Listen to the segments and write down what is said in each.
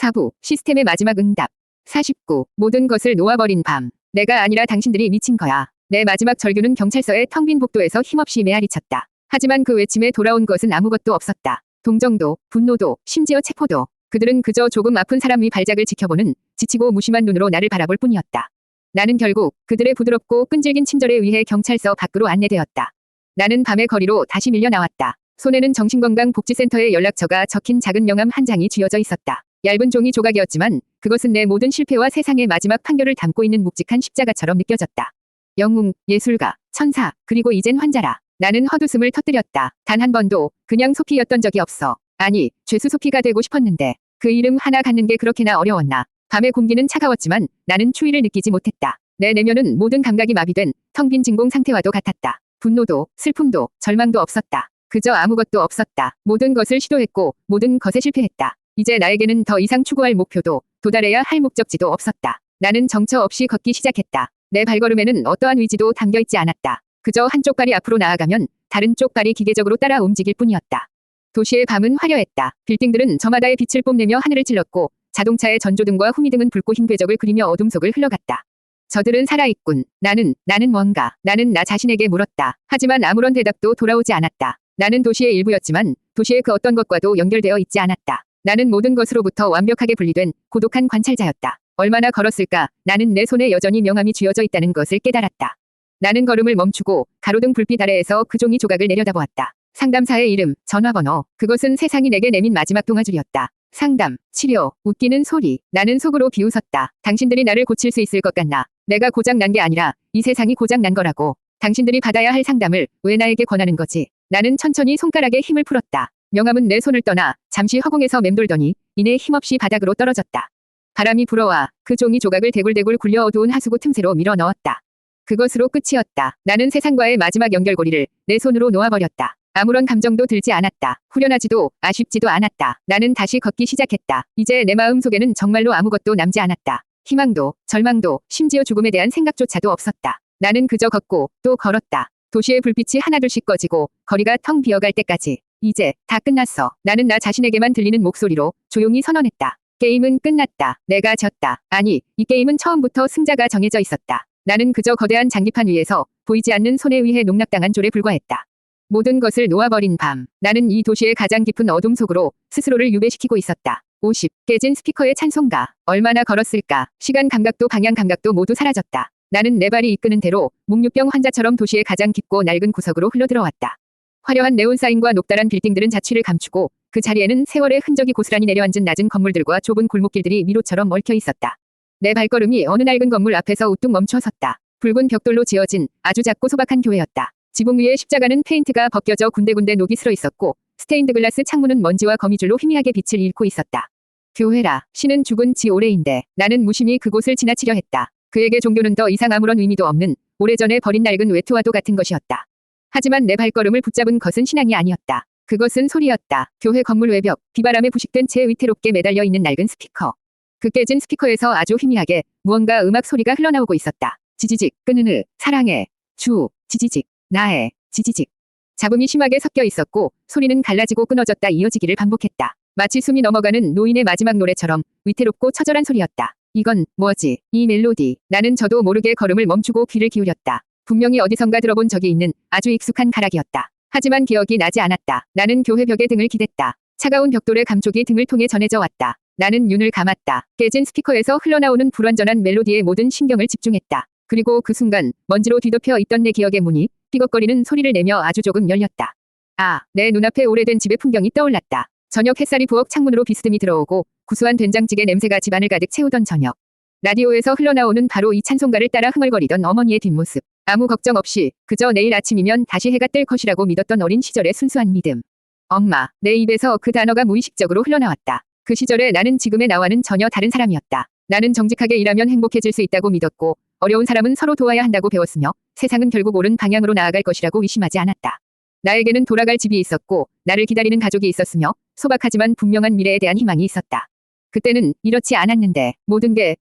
4부 시스템의 마지막 응답. 49. 모든 것을 놓아버린 밤. 내가 아니라 당신들이 미친 거야. 내 마지막 절규는 경찰서의 텅 빈 복도에서 힘없이 메아리쳤다. 하지만 그 외침에 돌아온 것은 아무것도 없었다. 동정도, 분노도, 심지어 체포도. 그들은 그저 조금 아픈 사람 위 발작을 지켜보는 지치고 무심한 눈으로 나를 바라볼 뿐이었다. 나는 결국 그들의 부드럽고 끈질긴 친절에 의해 경찰서 밖으로 안내되었다. 나는 밤의 거리로 다시 밀려 나왔다. 손에는 정신건강복지센터의 연락처가 적힌 작은 명함 한 장이 쥐어져 있었다. 얇은 종이 조각이었지만 그것은 내 모든 실패와 세상의 마지막 판결을 담고 있는 묵직한 십자가처럼 느껴졌다. 영웅, 예술가, 천사, 그리고 이젠 환자라. 나는 헛웃음을 터뜨렸다. 단 한 번도 그냥 소피였던 적이 없어. 아니, 죄수 소피가 되고 싶었는데 그 이름 하나 갖는 게 그렇게나 어려웠나. 밤의 공기는 차가웠지만 나는 추위를 느끼지 못했다. 내 내면은 모든 감각이 마비된 텅 빈 진공 상태와도 같았다. 분노도, 슬픔도, 절망도 없었다. 그저 아무것도 없었다. 모든 것을 시도했고 모든 것에 실패했다. 이제 나에게는 더 이상 추구할 목표도 도달해야 할 목적지도 없었다. 나는 정처 없이 걷기 시작했다. 내 발걸음에는 어떠한 의지도 담겨있지 않았다. 그저 한쪽 발이 앞으로 나아가면 다른 쪽 발이 기계적으로 따라 움직일 뿐이었다. 도시의 밤은 화려했다. 빌딩들은 저마다의 빛을 뽐내며 하늘을 찔렀고 자동차의 전조등과 후미등은 붉고 흰 궤적을 그리며 어둠 속을 흘러갔다. 저들은 살아있군. 나는 뭔가. 나는 나 자신에게 물었다. 하지만 아무런 대답도 돌아오지 않았다. 나는 도시의 일부였지만 도시의 그 어떤 것과도 연결되어 있지 않았다. 나는 모든 것으로부터 완벽하게 분리된 고독한 관찰자였다. 얼마나 걸었을까? 나는 내 손에 여전히 명함이 쥐어져 있다는 것을 깨달았다. 나는 걸음을 멈추고 가로등 불빛 아래에서 그 종이 조각을 내려다보았다. 상담사의 이름, 전화번호. 그것은 세상이 내게 내민 마지막 동아줄이었다. 상담, 치료, 웃기는 소리. 나는 속으로 비웃었다. 당신들이 나를 고칠 수 있을 것 같나? 내가 고장 난 게 아니라 이 세상이 고장 난 거라고. 당신들이 받아야 할 상담을 왜 나에게 권하는 거지? 나는 천천히 손가락에 힘을 풀었다. 명함은 내 손을 떠나 잠시 허공에서 맴돌더니 이내 힘없이 바닥으로 떨어졌다. 바람이 불어와 그 종이 조각을 대굴대굴 굴려 어두운 하수구 틈새로 밀어 넣었다. 그것으로 끝이었다. 나는 세상과의 마지막 연결고리를 내 손으로 놓아버렸다. 아무런 감정도 들지 않았다. 후련하지도 아쉽지도 않았다. 나는 다시 걷기 시작했다. 이제 내 마음 속에는 정말로 아무것도 남지 않았다. 희망도, 절망도, 심지어 죽음에 대한 생각조차도 없었다. 나는 그저 걷고 또 걸었다. 도시의 불빛이 하나둘씩 꺼지고 거리가 텅 비어갈 때까지. 이제 다 끝났어. 나는 나 자신에게만 들리는 목소리로 조용히 선언했다. 게임은 끝났다. 내가 졌다. 아니, 이 게임은 처음부터 승자가 정해져 있었다. 나는 그저 거대한 장기판 위에서 보이지 않는 손에 의해 농락당한 졸에 불과했다. 모든 것을 놓아버린 밤. 나는 이 도시의 가장 깊은 어둠 속으로 스스로를 유배시키고 있었다. 50. 깨진 스피커의 찬송가. 얼마나 걸었을까. 시간 감각도 방향 감각도 모두 사라졌다. 나는 내 발이 이끄는 대로 묵유병 환자처럼 도시의 가장 깊고 낡은 구석으로 흘러들어왔다. 화려한 네온사인과 녹달한 빌딩들은 자취를 감추고 그 자리에는 세월의 흔적이 고스란히 내려앉은 낮은 건물들과 좁은 골목길들이 미로처럼 얽혀 있었다. 내 발걸음이 어느 낡은 건물 앞에서 우뚝 멈춰 섰다. 붉은 벽돌로 지어진 아주 작고 소박한 교회였다. 지붕 위에 십자가는 페인트가 벗겨져 군데군데 녹이 슬어 있었고 스테인드 글라스 창문은 먼지와 거미줄로 희미하게 빛을 잃고 있었다. 교회라. 신은 죽은 지 오래인데 나는 무심히 그곳을 지나치려 했다. 그에게 종교는 더 이상 아무런 의미도 없는 오래전에 버린 낡은 외투와도 같은 것이었다. 하지만 내 발걸음을 붙잡은 것은 신앙이 아니었다. 그것은 소리였다. 교회 건물 외벽, 비바람에 부식된 채 위태롭게 매달려 있는 낡은 스피커. 그 깨진 스피커에서 아주 희미하게 무언가 음악 소리가 흘러나오고 있었다. 지지직, 끄느느, 사랑해, 주, 지지직, 나의, 지지직. 잡음이 심하게 섞여 있었고 소리는 갈라지고 끊어졌다 이어지기를 반복했다. 마치 숨이 넘어가는 노인의 마지막 노래처럼 위태롭고 처절한 소리였다. 이건 뭐지? 이 멜로디. 나는 저도 모르게 걸음을 멈추고 귀를 기울였다. 분명히 어디선가 들어본 적이 있는 아주 익숙한 가락이었다. 하지만 기억이 나지 않았다. 나는 교회 벽에 등을 기댔다. 차가운 벽돌의 감촉이 등을 통해 전해져 왔다. 나는 눈을 감았다. 깨진 스피커에서 흘러나오는 불완전한 멜로디에 모든 신경을 집중했다. 그리고 그 순간 먼지로 뒤덮여 있던 내 기억의 문이 삐걱거리는 소리를 내며 아주 조금 열렸다. 아, 내 눈앞에 오래된 집의 풍경이 떠올랐다. 저녁 햇살이 부엌 창문으로 비스듬히 들어오고 구수한 된장찌개 냄새가 집안을 가득 채우던 저녁. 라디오에서 흘러나오는 바로 이 찬송가를 따라 흥얼거리던 어머니의 뒷모습. 아무 걱정 없이 그저 내일 아침이면 다시 해가 뜰 것이라고 믿었던 어린 시절의 순수한 믿음. 엄마. 내 입에서 그 단어가 무의식적으로 흘러나왔다. 그 시절에 나는 지금의 나와는 전혀 다른 사람이었다. 나는 정직하게 일하면 행복해질 수 있다고 믿었고 어려운 사람은 서로 도와야 한다고 배웠으며 세상은 결국 옳은 방향으로 나아갈 것이라고 의심하지 않았다. 나에게는 돌아갈 집이 있었고 나를 기다리는 가족이 있었으며 소박하지만 분명한 미래에 대한 희망이 있었다. 그때는 이렇지 않았는데 모든 게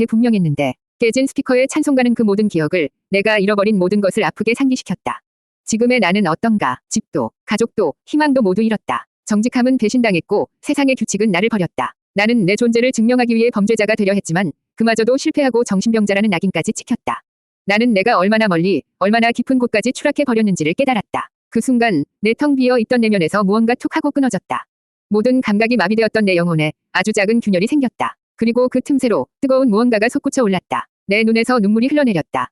분명했는데 깨진 스피커의 찬송가는 그 모든 기억을 내가 잃어버린 모든 것을 아프게 상기시켰다. 지금의 나는 어떤가. 집도 가족도 희망도 모두 잃었다. 정직함은 배신당했고 세상의 규칙은 나를 버렸다. 나는 내 존재를 증명하기 위해 범죄자가 되려 했지만 그마저도 실패하고 정신병자라는 낙인까지 찍혔다. 나는 내가 얼마나 멀리, 얼마나 깊은 곳까지 추락해 버렸는지를 깨달았다. 그 순간 내 텅 비어 있던 내면에서 무언가 툭 하고 끊어졌다. 모든 감각이 마비되었던 내 영혼에 아주 작은 균열이 생겼다. 그리고 그 틈새로 뜨거운 무언가가 솟구쳐 올랐다. 내 눈에서 눈물이 흘러내렸다.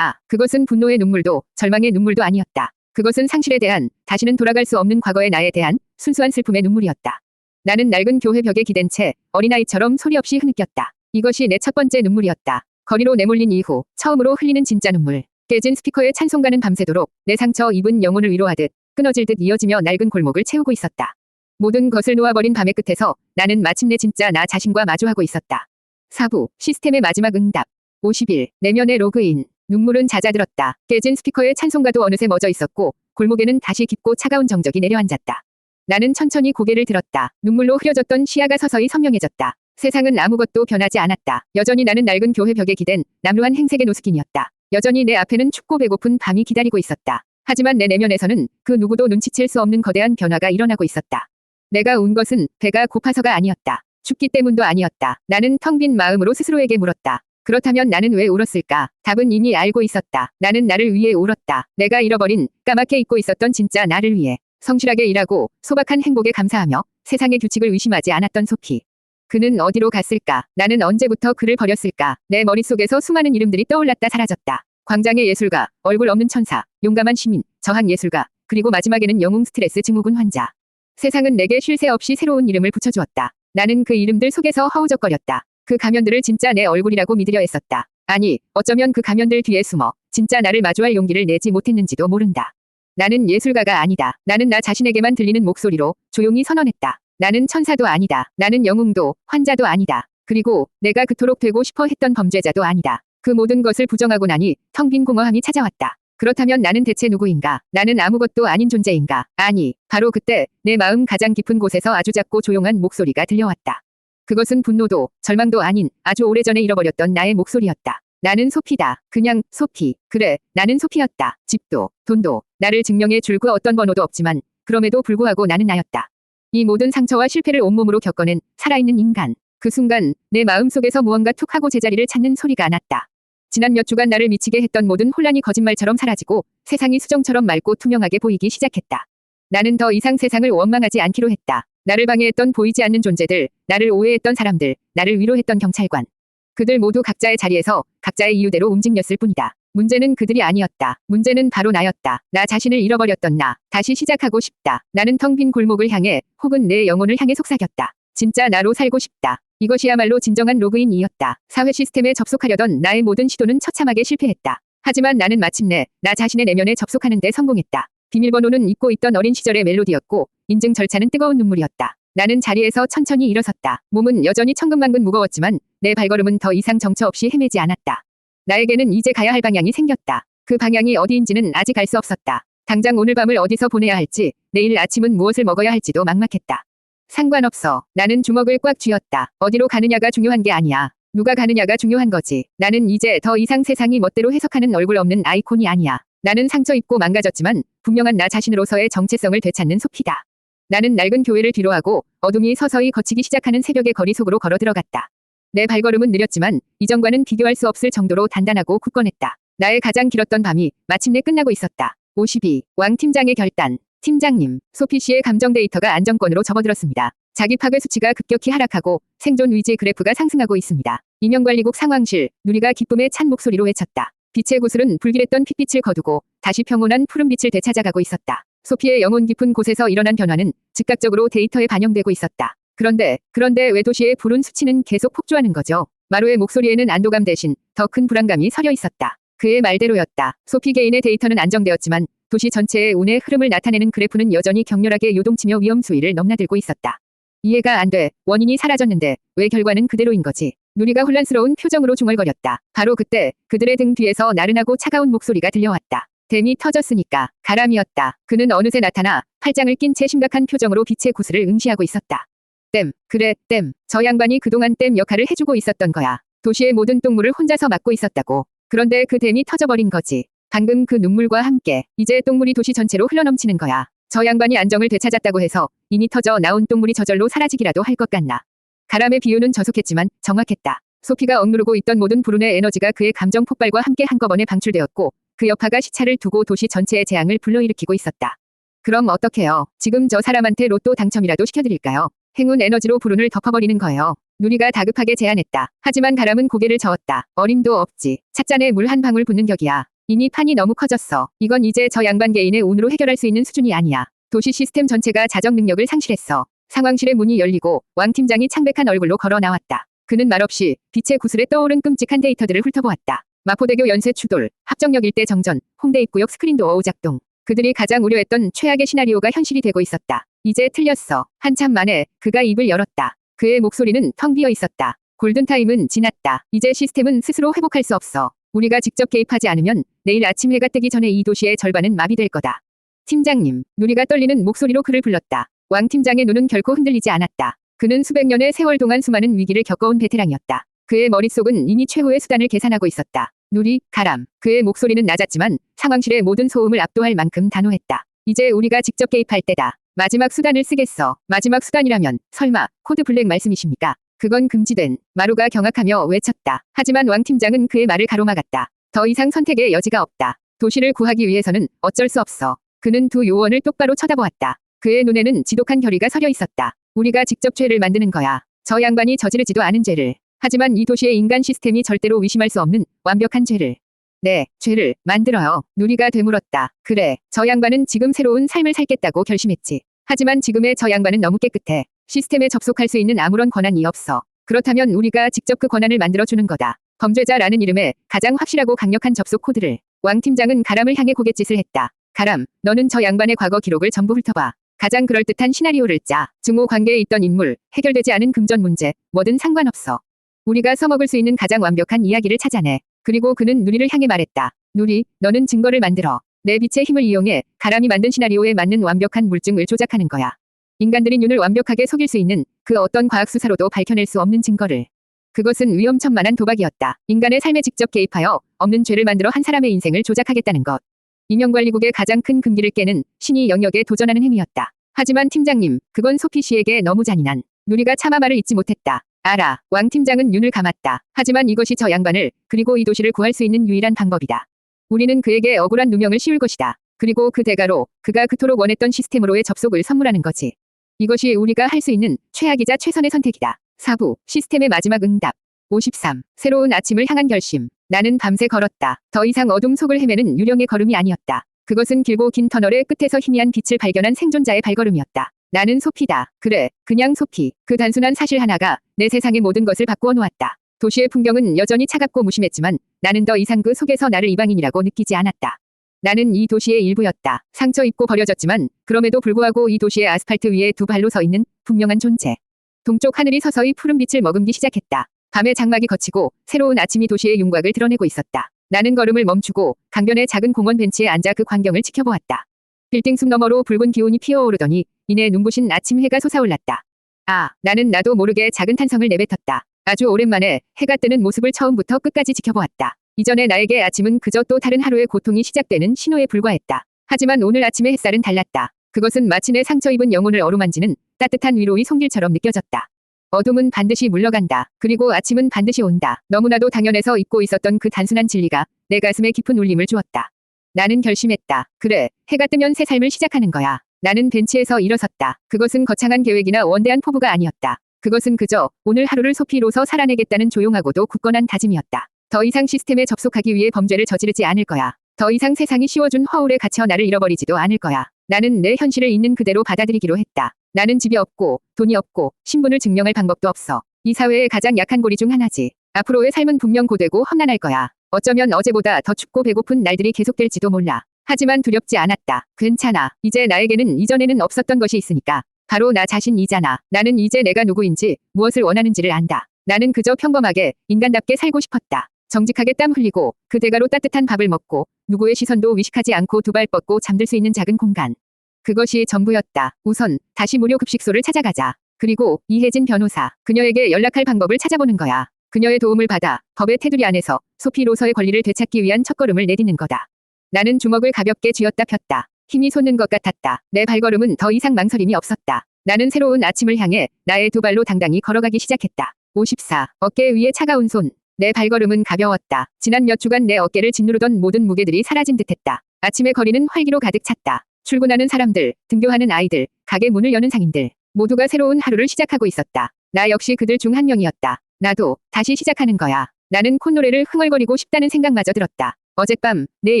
그것은 분노의 눈물도 절망의 눈물도 아니었다. 그것은 상실에 대한, 다시는 돌아갈 수 없는 과거의 나에 대한 순수한 슬픔의 눈물이었다. 나는 낡은 교회 벽에 기댄 채 어린아이처럼 소리 없이 흐느꼈다. 이것이 내 첫 번째 눈물이었다. 거리로 내몰린 이후 처음으로 흘리는 진짜 눈물. 깨진 스피커의 찬송가는 밤새도록 내 상처 입은 영혼을 위로하듯 끊어질 듯 이어지며 낡은 골목을 채우고 있었다. 모든 것을 놓아버린 밤의 끝에서 나는 마침내 진짜 나 자신과 마주하고 있었다. 사부, 시스템의 마지막 응답. 50일, 내면의 로그인. 눈물은 잦아들었다. 깨진 스피커의 찬송가도 어느새 멎어 있었고 골목에는 다시 깊고 차가운 정적이 내려앉았다. 나는 천천히 고개를 들었다. 눈물로 흐려졌던 시야가 서서히 선명해졌다. 세상은 아무것도 변하지 않았다. 여전히 나는 낡은 교회 벽에 기댄 남루한 행색의 노스킨이었다. 여전히 내 앞에는 춥고 배고픈 밤이 기다리고 있었다. 하지만 내 내면에서는 그 누구도 눈치챌 수 없는 거대한 변화가 일어나고 있었다. 내가 운 것은 배가 고파서가 아니었다. 춥기 때문도 아니었다. 나는 텅 빈 마음으로 스스로에게 물었다. 그렇다면 나는 왜 울었을까? 답은 이미 알고 있었다. 나는 나를 위해 울었다. 내가 잃어버린, 까맣게 잊고 있었던 진짜 나를 위해. 성실하게 일하고 소박한 행복에 감사하며 세상의 규칙을 의심하지 않았던 소피. 그는 어디로 갔을까? 나는 언제부터 그를 버렸을까? 내 머릿속에서 수많은 이름들이 떠올랐다 사라졌다. 광장의 예술가, 얼굴 없는 천사, 용감한 시민, 저항 예술가, 그리고 마지막에는 영웅 스트레스 증후군 환자. 세상은 내게 쉴 새 없이 새로운 이름을 붙여주었다. 나는 그 이름들 속에서 허우적거렸다. 그 가면들을 진짜 내 얼굴이라고 믿으려 했었다. 아니, 어쩌면 그 가면들 뒤에 숨어 진짜 나를 마주할 용기를 내지 못했는지도 모른다. 나는 예술가가 아니다. 나는 나 자신에게만 들리는 목소리로 조용히 선언했다. 나는 천사도 아니다. 나는 영웅도, 환자도 아니다. 그리고 내가 그토록 되고 싶어 했던 범죄자도 아니다. 그 모든 것을 부정하고 나니 텅 빈 공허함이 찾아왔다. 그렇다면 나는 대체 누구인가? 나는 아무것도 아닌 존재인가? 아니, 바로 그때 내 마음 가장 깊은 곳에서 아주 작고 조용한 목소리가 들려왔다. 그것은 분노도, 절망도 아닌 아주 오래전에 잃어버렸던 나의 목소리였다. 나는 소피다. 그냥 소피. 그래, 나는 소피였다. 집도, 돈도, 나를 증명해 줄 그 어떤 번호도 없지만 그럼에도 불구하고 나는 나였다. 이 모든 상처와 실패를 온몸으로 겪어낸 살아있는 인간. 그 순간 내 마음속에서 무언가 툭 하고 제자리를 찾는 소리가 났다. 지난 몇 주간 나를 미치게 했던 모든 혼란이 거짓말처럼 사라지고 세상이 수정처럼 맑고 투명하게 보이기 시작했다. 나는 더 이상 세상을 원망하지 않기로 했다. 나를 방해했던 보이지 않는 존재들, 나를 오해했던 사람들, 나를 위로했던 경찰관. 그들 모두 각자의 자리에서 각자의 이유대로 움직였을 뿐이다. 문제는 그들이 아니었다. 문제는 바로 나였다. 나 자신을 잃어버렸던 나. 다시 시작하고 싶다. 나는 텅 빈 골목을 향해 혹은 내 영혼을 향해 속삭였다. 진짜 나로 살고 싶다. 이것이야말로 진정한 로그인이었다. 사회 시스템에 접속하려던 나의 모든 시도는 처참하게 실패했다. 하지만 나는 마침내 나 자신의 내면에 접속하는 데 성공했다. 비밀번호는 잊고 있던 어린 시절의 멜로디였고 인증 절차는 뜨거운 눈물이었다. 나는 자리에서 천천히 일어섰다. 몸은 여전히 천근만근 무거웠지만 내 발걸음은 더 이상 정처 없이 헤매지 않았다. 나에게는 이제 가야 할 방향이 생겼다. 그 방향이 어디인지는 아직 알 수 없었다. 당장 오늘 밤을 어디서 보내야 할지, 내일 아침은 무엇을 먹어야 할지도 막막했다. 상관없어. 나는 주먹을 꽉 쥐었다. 어디로 가느냐가 중요한 게 아니야. 누가 가느냐가 중요한 거지. 나는 이제 더 이상 세상이 멋대로 해석하는 얼굴 없는 아이콘이 아니야. 나는 상처 입고 망가졌지만 분명한 나 자신으로서의 정체성을 되찾는 소피다. 나는 낡은 교회를 뒤로하고 어둠이 서서히 걷히기 시작하는 새벽의 거리 속으로 걸어 들어갔다. 내 발걸음은 느렸지만 이전과는 비교할 수 없을 정도로 단단하고 굳건했다. 나의 가장 길었던 밤이 마침내 끝나고 있었다. 52. 왕 팀장의 결단. 팀장님, 소피 씨의 감정 데이터가 안정권으로 접어들었습니다. 자기 파괴 수치가 급격히 하락하고 생존 위지 그래프가 상승하고 있습니다. 임용관리국 상황실, 누리가 기쁨에 찬 목소리로 외쳤다. 빛의 구슬은 불길했던 핏빛을 거두고 다시 평온한 푸른빛을 되찾아가고 있었다. 소피의 영혼 깊은 곳에서 일어난 변화는 즉각적으로 데이터에 반영되고 있었다. 그런데 왜 도시의 불운 수치는 계속 폭주하는 거죠? 마루의 목소리에는 안도감 대신 더 큰 불안감이 서려 있었다. 그의 말대로였다. 소피 개인의 데이터는 안정되었지만 도시 전체의 운의 흐름을 나타내는 그래프는 여전히 격렬하게 요동치며 위험 수위를 넘나들고 있었다. 이해가 안 돼. 원인이 사라졌는데 왜 결과는 그대로인 거지? 누리가 혼란스러운 표정으로 중얼거렸다. 바로 그때 그들의 등 뒤에서 나른하고 차가운 목소리가 들려왔다. 댐이 터졌으니까. 가람이었다. 그는 어느새 나타나 팔짱을 낀 채 심각한 표정으로 빛의 구슬을 응시하고 있었다. 댐. 그래, 댐. 저 양반이 그동안 댐 역할을 해주고 있었던 거야. 도시의 모든 똥물을 혼자서 막고 있었다고. 그런데 그 댐이 터져버린 거지. 방금 그 눈물과 함께 이제 똥물이 도시 전체로 흘러넘치는 거야. 저 양반이 안정을 되찾았다고 해서 이미 터져 나온 똥물이 저절로 사라지기라도 할 것 같나. 가람의 비유는 저속했지만 정확했다. 소피가 억누르고 있던 모든 불운의 에너지가 그의 감정 폭발과 함께 한꺼번에 방출되었고 그 여파가 시차를 두고 도시 전체의 재앙을 불러일으키고 있었다. 그럼 어떡해요? 지금 저 사람한테 로또 당첨이라도 시켜드릴까요? 행운 에너지로 불운을 덮어버리는 거예요. 누리가 다급하게 제안했다. 하지만 가람은 고개를 저었다. 어림도 없지. 찻잔에 물 한 방울 붓는 격이야. 이미 판이 너무 커졌어. 이건 이제 저 양반 개인의 운으로 해결할 수 있는 수준이 아니야. 도시 시스템 전체가 자정 능력을 상실했어. 상황실의 문이 열리고 왕 팀장이 창백한 얼굴로 걸어 나왔다. 그는 말없이 빛의 구슬에 떠오른 끔찍한 데이터들을 훑어보았다. 마포대교 연쇄 추돌, 합정역 일대 정전, 홍대 입구역 스크린도어 오작동. 그들이 가장 우려했던 최악의 시나리오가 현실이 되고 있었다. 이제 틀렸어. 한참 만에 그가 입을 열었다. 그의 목소리는 텅 비어 있었다. 골든타임은 지났다. 이제 시스템은 스스로 회복할 수 없어. 우리가 직접 개입하지 않으면 내일 아침 해가 뜨기 전에 이 도시의 절반은 마비될 거다. 팀장님, 누리가 떨리는 목소리로 그를 불렀다. 왕 팀장의 눈은 결코 흔들리지 않았다. 그는 수백 년의 세월 동안 수많은 위기를 겪어온 베테랑이었다. 그의 머릿속은 이미 최후의 수단을 계산하고 있었다. 누리, 가람. 그의 목소리는 낮았지만 상황실의 모든 소음을 압도할 만큼 단호했다. 이제 우리가 직접 개입할 때다. 마지막 수단을 쓰겠어. 마지막 수단이라면 설마 코드 블랙 말씀이십니까? 그건 금지된. 마루가 경악하며 외쳤다. 하지만 왕 팀장은 그의 말을 가로막았다. 더 이상 선택의 여지가 없다. 도시를 구하기 위해서는 어쩔 수 없어. 그는 두 요원을 똑바로 쳐다보았다. 그의 눈에는 지독한 결의가 서려 있었다. 우리가 직접 죄를 만드는 거야. 저 양반이 저지르지도 않은 죄를. 하지만 이 도시의 인간 시스템이 절대로 위심할 수 없는 완벽한 죄를. 네, 죄를 만들어요. 누리가 되물었다. 그래, 저 양반은 지금 새로운 삶을 살겠다고 결심했지. 하지만 지금의 저 양반은 너무 깨끗해. 시스템에 접속할 수 있는 아무런 권한이 없어. 그렇다면 우리가 직접 그 권한을 만들어주는 거다. 범죄자라는 이름의 가장 확실하고 강력한 접속 코드를. 왕 팀장은 가람을 향해 고갯짓을 했다. 가람, 너는 저 양반의 과거 기록을 전부 훑어봐. 가장 그럴듯한 시나리오를 짜. 증오 관계에 있던 인물, 해결되지 않은 금전 문제, 뭐든 상관없어. 우리가 써먹을 수 있는 가장 완벽한 이야기를 찾아내. 그리고 그는 누리를 향해 말했다. 누리, 너는 증거를 만들어. 내 빛의 힘을 이용해 가람이 만든 시나리오에 맞는 완벽한 물증을 조작하는 거야. 인간들이 눈을 완벽하게 속일 수 있는 그 어떤 과학수사로도 밝혀낼 수 없는 증거를. 그것은 위험천만한 도박이었다. 인간의 삶에 직접 개입하여 없는 죄를 만들어 한 사람의 인생을 조작하겠다는 것. 이명관리국의 가장 큰 금기를 깨는 신의 영역에 도전하는 행위였다. 하지만 팀장님, 그건 소피 씨에게 너무 잔인한. 누리가 차마 말을 잇지 못했다. 알아. 왕 팀장은 눈을 감았다. 하지만 이것이 저 양반을 그리고 이 도시를 구할 수 있는 유일한 방법이다. 우리는 그에게 억울한 누명을 씌울 것이다. 그리고 그 대가로 그가 그토록 원했던 시스템으로의 접속을 선물하는 거지. 이것이 우리가 할 수 있는 최악이자 최선의 선택이다. 사부, 시스템의 마지막 응답. 53. 새로운 아침을 향한 결심. 나는 밤새 걸었다. 더 이상 어둠 속을 헤매는 유령의 걸음이 아니었다. 그것은 길고 긴 터널의 끝에서 희미한 빛을 발견한 생존자의 발걸음이었다. 나는 소피다. 그래, 그냥 소피. 그 단순한 사실 하나가 내 세상의 모든 것을 바꾸어 놓았다. 도시의 풍경은 여전히 차갑고 무심했지만 나는 더 이상 그 속에서 나를 이방인이라고 느끼지 않았다. 나는 이 도시의 일부였다. 상처 입고 버려졌지만 그럼에도 불구하고 이 도시의 아스팔트 위에 두 발로 서 있는 분명한 존재. 동쪽 하늘이 서서히 푸른 빛을 머금기 시작했다. 밤의 장막이 걷히고 새로운 아침이 도시의 윤곽을 드러내고 있었다. 나는 걸음을 멈추고 강변의 작은 공원 벤치에 앉아 그 광경을 지켜보았다. 빌딩 숲 너머로 붉은 기온이 피어오르더니 이내 눈부신 아침 해가 솟아올랐다. 아, 나도 모르게 작은 탄성을 내뱉었다. 아주 오랜만에 해가 뜨는 모습을 처음부터 끝까지 지켜보았다. 이전에 나에게 아침은 그저 또 다른 하루의 고통이 시작되는 신호에 불과했다. 하지만 오늘 아침의 햇살은 달랐다. 그것은 마치 내 상처 입은 영혼을 어루만지는 따뜻한 위로의 손길처럼 느껴졌다. 어둠은 반드시 물러간다. 그리고 아침은 반드시 온다. 너무나도 당연해서 잊고 있었던 그 단순한 진리가 내 가슴에 깊은 울림을 주었다. 나는 결심했다. 그래, 해가 뜨면 새 삶을 시작하는 거야. 나는 벤치에서 일어섰다. 그것은 거창한 계획이나 원대한 포부가 아니었다. 그것은 그저 오늘 하루를 소피로서 살아내겠다는 조용하고도 굳건한 다짐이었다. 더 이상 시스템에 접속하기 위해 범죄를 저지르지 않을 거야. 더 이상 세상이 씌워준 허울에 갇혀 나를 잃어버리지도 않을 거야. 나는 내 현실을 있는 그대로 받아들이기로 했다. 나는 집이 없고 돈이 없고 신분을 증명할 방법도 없어. 이 사회의 가장 약한 고리 중 하나지. 앞으로의 삶은 분명 고되고 험난할 거야. 어쩌면 어제보다 더 춥고 배고픈 날들이 계속될지도 몰라. 하지만 두렵지 않았다. 괜찮아. 이제 나에게는 이전에는 없었던 것이 있으니까. 바로 나 자신이잖아. 나는 이제 내가 누구인지 무엇을 원하는지를 안다. 나는 그저 평범하게 인간답게 살고 싶었다. 정직하게 땀 흘리고 그 대가로 따뜻한 밥을 먹고 누구의 시선도 위식하지 않고 두 발 뻗고 잠들 수 있는 작은 공간. 그것이 전부였다. 우선 다시 무료 급식소를 찾아가자. 그리고 이혜진 변호사. 그녀에게 연락할 방법을 찾아보는 거야. 그녀의 도움을 받아 법의 테두리 안에서 소피 로서의 권리를 되찾기 위한 첫걸음을 내딛는 거다. 나는 주먹을 가볍게 쥐었다 폈다. 힘이 솟는 것 같았다. 내 발걸음은 더 이상 망설임이 없었다. 나는 새로운 아침을 향해 나의 두 발로 당당히 걸어가기 시작했다. 54. 어깨 위에 차가운 손. 내 발걸음은 가벼웠다. 지난 몇 주간 내 어깨를 짓누르던 모든 무게들이 사라진 듯했다. 아침의 거리는 활기로 가득 찼다. 출근하는 사람들, 등교하는 아이들, 가게 문을 여는 상인들. 모두가 새로운 하루를 시작하고 있었다. 나 역시 그들 중 한 명이었다. 나도 다시 시작하는 거야. 나는 콧노래를 흥얼거리고 싶다는 생각마저 들었다. 어젯밤 내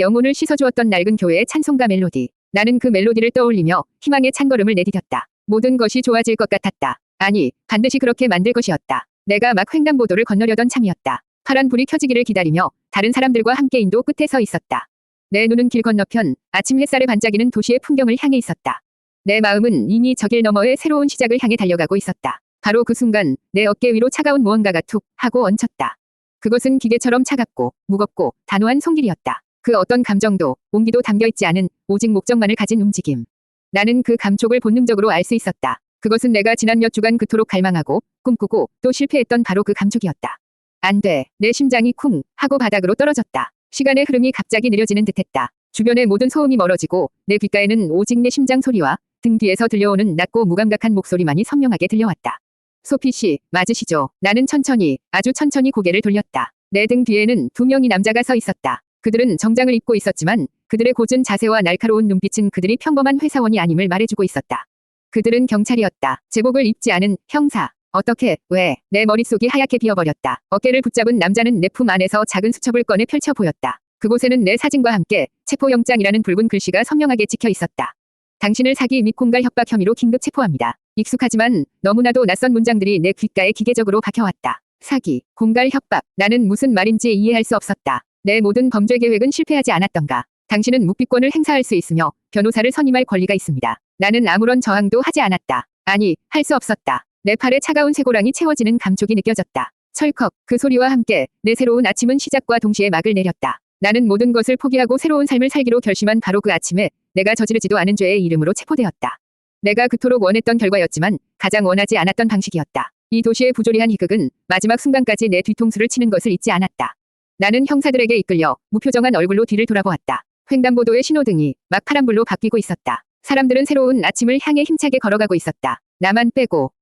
영혼을 씻어주었던 낡은 교회의 찬송가 멜로디. 나는 그 멜로디를 떠올리며 희망의 찬걸음을 내디뎠다. 모든 것이 좋아질 것 같았다. 아니, 반드시 그렇게 만들 것이었다. 내가 막 횡단보도를 건너려던 참이었다. 파란 불이 켜지기를 기다리며 다른 사람들과 함께 인도 끝에 서 있었다. 내 눈은 길 건너편 아침 햇살에 반짝이는 도시의 풍경을 향해 있었다. 내 마음은 이미 저 길 너머의 새로운 시작을 향해 달려가고 있었다. 바로 그 순간 내 어깨 위로 차가운 무언가가 툭 하고 얹혔다. 그것은 기계처럼 차갑고 무겁고 단호한 손길이었다. 그 어떤 감정도 온기도 담겨있지 않은 오직 목적만을 가진 움직임. 나는 그 감촉을 본능적으로 알 수 있었다. 그것은 내가 지난 몇 주간 그토록 갈망하고 꿈꾸고 또 실패했던 바로 그 감촉이었다. 안 돼. 내 심장이 쿵 하고 바닥으로 떨어졌다. 시간의 흐름이 갑자기 느려지는 듯했다. 주변의 모든 소음이 멀어지고 내 귓가에는 오직 내 심장 소리와 등 뒤에서 들려오는 낮고 무감각한 목소리만이 선명하게 들려왔다. 소피 씨, 맞으시죠? 나는 천천히, 아주 천천히 고개를 돌렸다. 내 등 뒤에는 두 명의 남자가 서 있었다. 그들은 정장을 입고 있었지만 그들의 고준 자세와 날카로운 눈빛은 그들이 평범한 회사원이 아님을 말해주고 있었다. 그들은 경찰이었다. 제복을 입지 않은 형사. 어떻게, 왜? 내 머릿속이 하얗게 비어버렸다. 어깨를 붙잡은 남자는 내 품 안에서 작은 수첩을 꺼내 펼쳐 보였다. 그곳에는 내 사진과 함께 체포영장이라는 붉은 글씨가 선명하게 찍혀 있었다. 당신을 사기 및 공갈 협박 혐의로 긴급 체포합니다. 익숙하지만 너무나도 낯선 문장들이 내 귓가에 기계적으로 박혀왔다. 사기, 공갈 협박. 나는 무슨 말인지 이해할 수 없었다. 내 모든 범죄 계획은 실패하지 않았던가. 당신은 묵비권을 행사할 수 있으며 변호사를 선임할 권리가 있습니다. 나는 아무런 저항도 하지 않았다. 아니, 할 수 없었다. 내 팔에 차가운 쇠고랑이 채워지는 감촉이 느껴졌다. 철컥, 그 소리와 함께 내 새로운 아침은 시작과 동시에 막을 내렸다. 나는 모든 것을 포기하고 새로운 삶을 살기로 결심한 바로 그 아침에 내가 저지르지도 않은 죄의 이름으로 체포되었다. 내가 그토록 원했던 결과였지만 가장 원하지 않았던 방식이었다. 이 도시의 부조리한 희극은 마지막 순간까지 내 뒤통수를 치는 것을 잊지 않았다. 나는 형사들에게 이끌려 무표정한 얼굴로 뒤를 돌아보았다. 횡단보도의 신호등이 막 파란불로 바뀌고 있었다. 사람들은 새로운 아침을 향해 힘차게 걸어가고 있었다. 나만 빼고